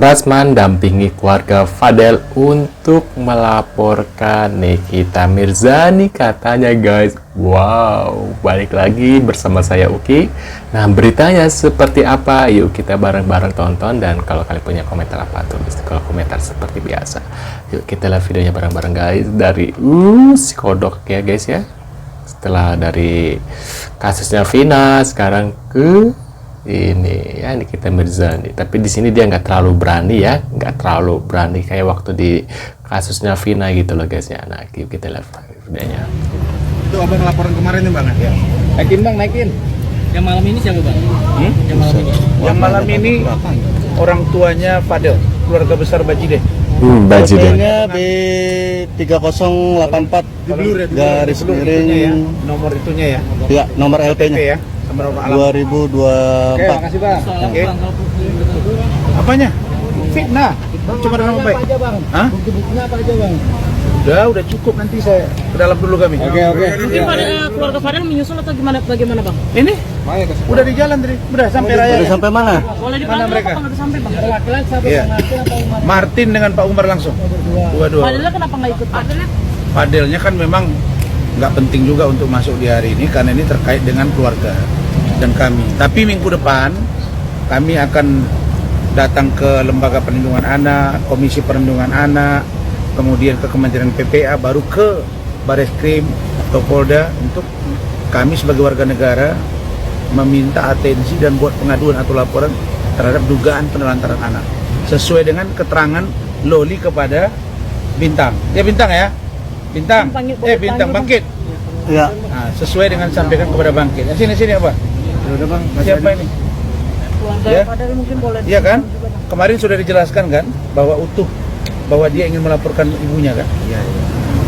Rasman dampingi keluarga Fadel untuk melaporkan Nikita Mirzani katanya guys. Wow, balik lagi bersama saya Uki. Nah, beritanya seperti apa? Yuk kita bareng-bareng tonton, dan kalau kalian punya komentar apa, tulis di kolom komentar seperti biasa. Yuk kita lihat videonya bareng-bareng guys, dari si kodok ya guys ya. Setelah dari kasusnya Vina, sekarang ke ini ya Nikita Mirzani. Tapi di sini dia nggak terlalu berani ya, nggak terlalu berani kayak waktu di kasusnya Vina gitu loh guys ya. Nah, kita lihat videonya. Itu abang laporan kemarin nih bang ya? Naikin bang, naikin. Yang malam ini siapa bang? Yang malam ini? Yang malam ini orang tuanya Fadel, keluarga besar Bajide. Bajide. Nya B3084 garis miring Ya, nomor itunya ya. ya, nomor LP-nya ya, sama nomor alam. 2024. Oke, makasih bang. Oke. Apanya? Fitnah. Cuma nama baik. Hah? Bukti-buktinya apa aja bang? Udah cukup, nanti saya ke dalam dulu kami. Oke. Mungkin keluarga Fadel menyusul atau bagaimana bang? Ini udah di jalan tadi, udah sampai raya. Udah sampai mana? Boleh Mana dipanggil mereka? apa nggak sampai bang? Laki-laki siapa? Iya. Martin atau Umar? Martin dengan Pak Umar langsung. Dua-dua. Fadelnya kenapa nggak ikut? Fadelnya Fadelnya kan memang nggak penting juga untuk masuk di hari ini karena ini terkait dengan keluarga dan kami. Tapi minggu depan kami akan datang ke Lembaga Perlindungan Anak, Komisi Perlindungan Anak, kemudian ke Kementerian PPA, baru ke Bareskrim atau Polda untuk kami sebagai warga negara meminta atensi dan buat pengaduan atau laporan terhadap dugaan penelantaran anak sesuai dengan keterangan Loli kepada Bintang. Ya Bintang ya? Bintang. Bintang Bangkit. Ya. Nah, sesuai dengan sampaikan kepada Bangkit. Nah, sini apa? Udah bang. Siapa ini? keluarga Ya. Fadel mungkin boleh. Iya kan? Kemarin sudah dijelaskan kan bahwa utuh bahwa dia ingin melaporkan ibunya kan? Iya.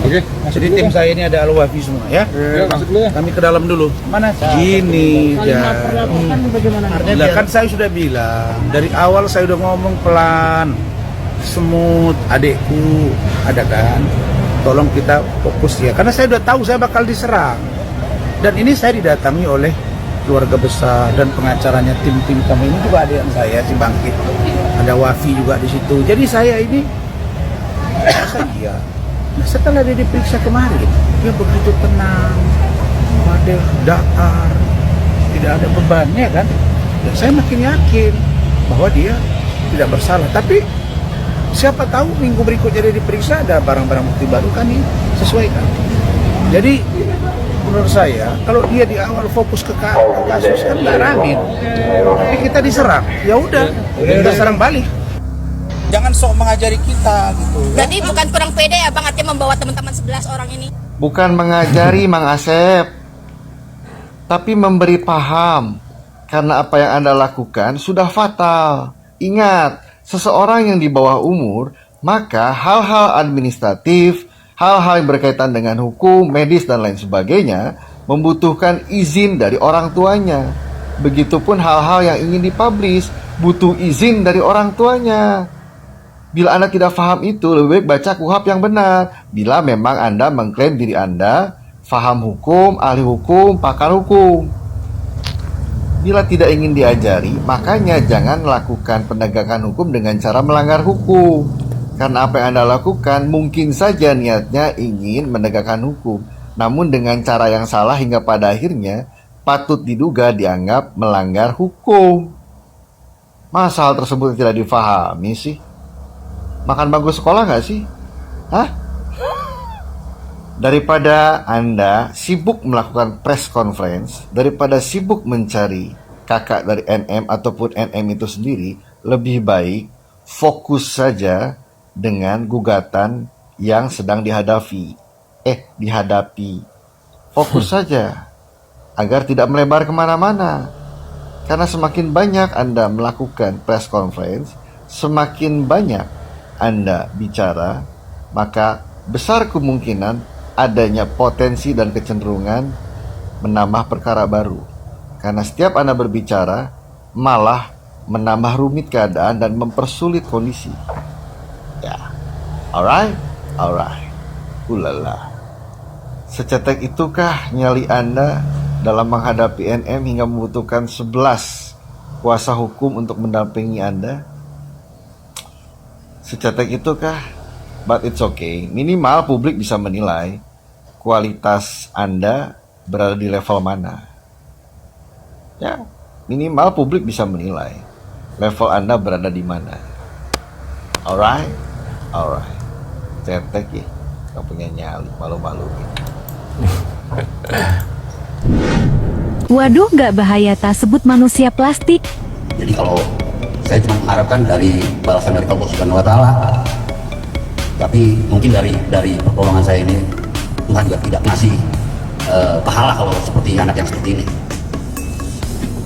Oke. Jadi tim saya ini ada Al-Wafi semua ya. Masuk dulu ya. Kami ke dalam dulu. Mana? Gini Kalimat ya. perlaporan bagaimana? Lah kan saya sudah bilang dari awal, saya udah ngomong pelan, semut, adekku ada kan. Tolong kita fokus ya, karena saya udah tahu saya bakal diserang. Dan ini saya didatangi oleh keluarga besar dan pengacaranya, tim-tim kami ini juga ada yang saya si Bangkit, ada Wafi juga di situ. Jadi saya ini masa iya. Nah, setelah dia diperiksa kemarin, dia begitu tenang, ada datar, tidak ada bebannya kan. Dan saya makin yakin bahwa dia tidak bersalah. Tapi siapa tahu minggu berikutnya dia diperiksa ada barang-barang bukti baru, kami sesuaikan. Jadi menurut saya kalau dia di awal fokus ke kasus kan nggak rame, tapi kita diserang, ya udah kita serang balik. Jangan sok mengajari kita gitu. Jadi bukan kurang pede ya Bang Ati membawa teman-teman 11 orang ini. Bukan mengajari Mang Asep, tapi memberi paham. Karena apa yang Anda lakukan sudah fatal. Ingat, seseorang yang di bawah umur, maka hal-hal administratif, hal-hal yang berkaitan dengan hukum, medis, dan lain sebagainya membutuhkan izin dari orang tuanya. Begitupun hal-hal yang ingin dipublish butuh izin dari orang tuanya. Bila Anda tidak paham itu, lebih baik baca KUHP yang benar. Bila memang Anda mengklaim diri Anda paham hukum, ahli hukum, pakar hukum. Bila tidak ingin diajari, makanya jangan lakukan penegakan hukum dengan cara melanggar hukum. Karena apa yang Anda lakukan mungkin saja niatnya ingin menegakkan hukum, namun dengan cara yang salah hingga pada akhirnya patut diduga dianggap melanggar hukum. Masa hal tersebut tidak difahami sih? Makan bangku sekolah nggak sih? Hah? Daripada Anda sibuk melakukan press conference, daripada sibuk mencari kakak dari NM ataupun NM itu sendiri, lebih baik fokus saja dengan gugatan yang sedang dihadapi. Fokus saja agar tidak melebar kemana-mana. Karena semakin banyak Anda melakukan press conference, semakin banyak Anda bicara, maka besar kemungkinan adanya potensi dan kecenderungan menambah perkara baru. Karena setiap Anda berbicara malah menambah rumit keadaan dan mempersulit kondisi. Ya, alright. Ulala. Secetek itukah nyali Anda dalam menghadapi NM hingga membutuhkan 11 kuasa hukum untuk mendampingi Anda? Secetek itu kah? But it's okay. Minimal publik bisa menilai kualitas Anda berada di level mana. Ya, minimal publik bisa menilai level Anda berada di mana. Alright? Alright. Cetek ya, gak punya nyali, malu-maluin. Waduh, gak bahaya tak sebut manusia plastik? Jadi kalau saya cuma mengharapkan dari balasan dari Allah Subhanahu wa Ta'ala, tapi mungkin dari pertolongan saya ini Tuhan juga tidak ngasih pahala kalau seperti anak yang seperti ini.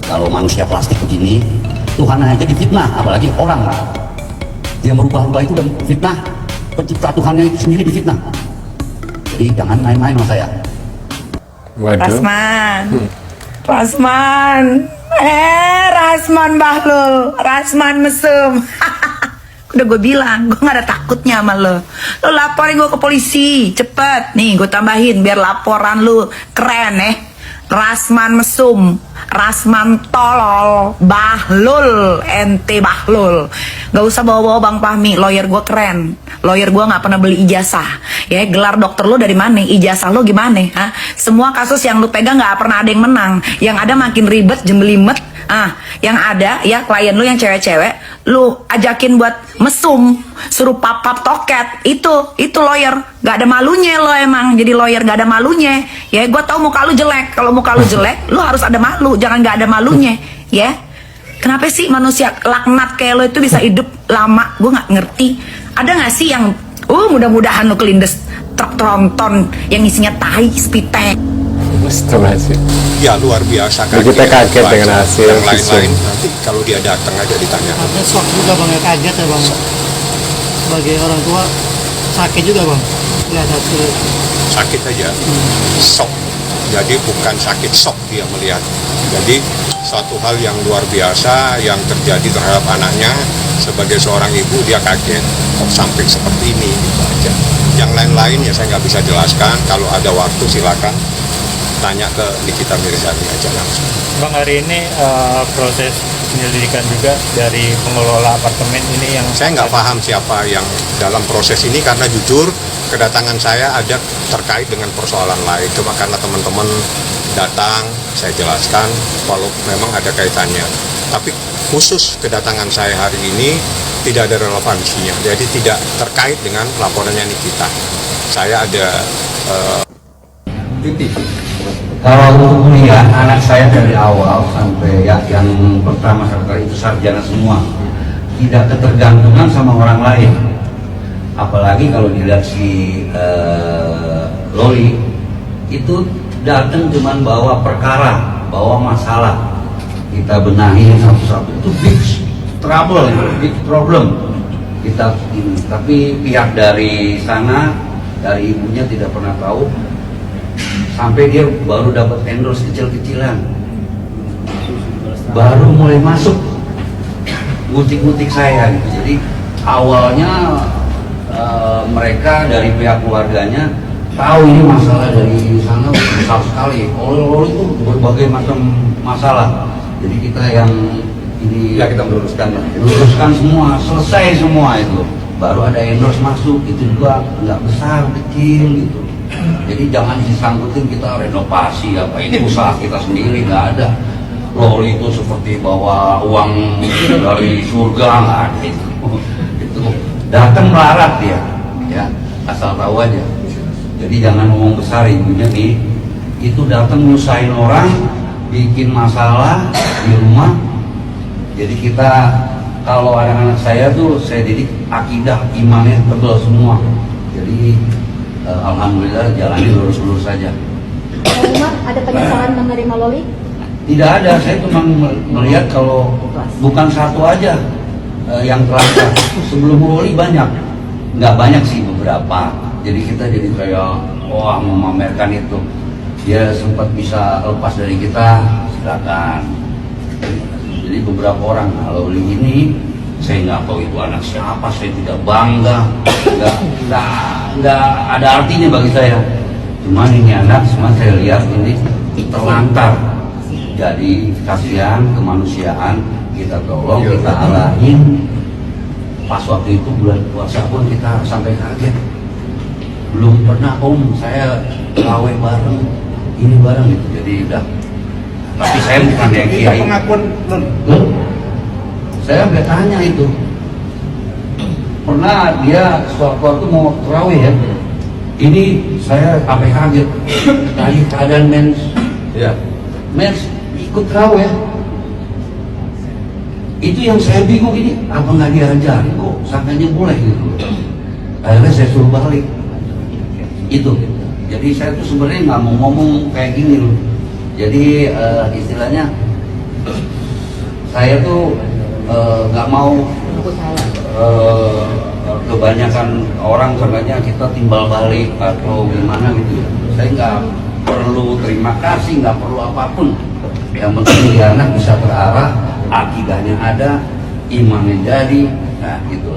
Kalau manusia plastik begini, Tuhan aja difitnah, apalagi orang dia merubah-rubah itu dan fitnah pencipta Tuhannya itu sendiri difitnah. Jadi jangan main-main sama saya. Waduh. Rasman Bahlul, Rasman mesum. Udah gue bilang, gue gak ada takutnya sama lo. Lo laporin gue ke polisi, cepet. Nih gue tambahin biar laporan lo keren Rasman mesum, Rasman tolol, Bahlul, ente Bahlul. Gak usah bawa-bawa Bang Fahmi, lawyer gue keren. Lawyer gue gak pernah beli ijazah. Ya, gelar dokter lo dari mana? Ijazah lo gimana? Hah? Semua kasus yang lo pegang gak pernah ada yang menang. Yang ada makin ribet, jembelimet. Yang ada ya klien lu yang cewek-cewek lu ajakin buat mesum, suruh pap-pap toket, itu lawyer gak ada malunya. Lo emang jadi lawyer gak ada malunya ya. Gue tahu muka lu jelek, kalau muka lu jelek lu harus ada malu, jangan gak ada malunya ya. Kenapa sih manusia laknat kayak lo itu bisa hidup lama? Gue gak ngerti. Ada gak sih yang mudah-mudahan lu kelindes truk tronton yang isinya tai spitek. Astagfirullahaladzim. Ya luar biasa kan. Kita kaget dengan hasil yang lain-lain. visum. Nanti kalau dia datang aja ditanya. Ada shock juga bang, ya kaget ya bang. Sebagai orang tua sakit juga bang lihat hasil. Sakit aja, shock. Jadi bukan sakit shock dia melihat. Jadi suatu hal yang luar biasa yang terjadi terhadap anaknya. Sebagai seorang ibu dia kaget kok sampai seperti ini gitu aja. Yang lain-lain ya saya nggak bisa jelaskan. Kalau ada waktu silakan tanya ke Nikita Mirzani aja langsung. Bang, hari ini proses penyelidikan juga dari pengelola apartemen ini yang... Saya nggak paham siapa yang dalam proses ini karena jujur kedatangan saya ada terkait dengan persoalan lain. Cuma karena teman-teman datang, saya jelaskan kalau memang ada kaitannya. Tapi khusus kedatangan saya hari ini tidak ada relevansinya. Jadi tidak terkait dengan laporannya Nikita. Saya ada... Kalau untuk kuliah, anak saya dari awal sampai ya yang pertama sekali itu sarjana semua, tidak ketergantungan sama orang lain. Apalagi kalau dilihat si Loli itu datang cuman bawa perkara, bawa masalah, kita benahi satu-satu. Itu big trouble, big problem kita ini. Tapi pihak dari sana, dari ibunya tidak pernah tahu. Sampai dia baru dapat endorse kecil-kecilan, baru mulai masuk ngutik-ngutik saya gitu. Jadi awalnya mereka dari pihak keluarganya tahu ini masalah dari sana besar sekali. Oleh itu berbagai macam masalah. Jadi kita yang ini ya kita luruskan semua, selesai semua itu. Baru ada endorse masuk, itu juga nggak besar, kecil gitu. Jadi jangan disangkutin kita renovasi apa ini usaha kita sendiri, nggak ada. Loli itu seperti bawa uang dari surga, nggak ada itu. Itu datang melarat dia, ya asal tahu aja. Jadi jangan ngomong besar, ibunya nih itu datang nyusahin orang, bikin masalah di rumah. Jadi kita kalau anak-anak saya tuh saya didik akidah imannya tebal semua. Jadi alhamdulillah jalannya lurus-lurus saja. Umar, ada penyesalan menerima Loli? Tidak ada, saya cuma melihat kalau bukan satu aja yang terangkat. Sebelum Loli banyak, nggak banyak sih beberapa. Jadi kita jadi kayak wah memamerkan itu. Dia sempat bisa lepas dari kita, silakan. Jadi beberapa orang, kalau Loli ini saya nggak tahu itu anak siapa, saya tidak bangga, nggak ada artinya bagi saya. Cuman ini anak, semua saya lihat ini terlantar. Jadi kasihan, kemanusiaan, kita tolong, kita arahin. pas waktu itu bulan puasa pun kita sampai kaget. Belum pernah om saya gawe bareng, ini bareng gitu. Jadi udah. Tapi saya bukan yang kiai. Pengakuan Saya nggak tanya itu. Pernah dia suatu mau terawih ya. Ini saya sampai kaget. Tadi keadaan mens, ya, mens ikut terawih ya. Itu yang saya bingung ini, apa nggak diajarin kok sampai boleh gitu. Akhirnya saya suruh balik. Itu. Jadi saya tuh sebenarnya nggak mau ngomong kayak gini loh. Jadi istilahnya saya tuh nggak mau kebanyakan orang sebenarnya kita timbal balik atau gimana gitu. Saya nggak perlu terima kasih, nggak perlu apapun. Yang penting dia anak bisa terarah, akidahnya ada, imannya jadi, nah gitu.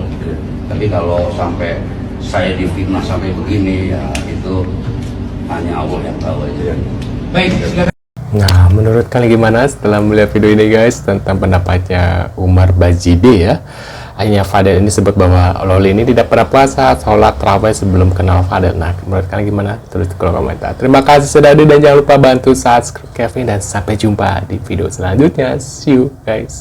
Tapi kalau sampai saya difitnah sampai begini, ya itu hanya Allah yang tahu aja. Baik, silakan. Nah, menurut kalian gimana setelah melihat video ini guys tentang pendapatnya Umar Bajide ya? Ayahnya Fadel ini sebut bahwa Loli ini tidak pernah puasa, sholat tarawih sebelum kenal Fadel. Nah, menurut kalian gimana? Tulis di kolom komentar. Terima kasih sudah hadir dan jangan lupa bantu subscribe Kevin dan sampai jumpa di video selanjutnya. See you guys.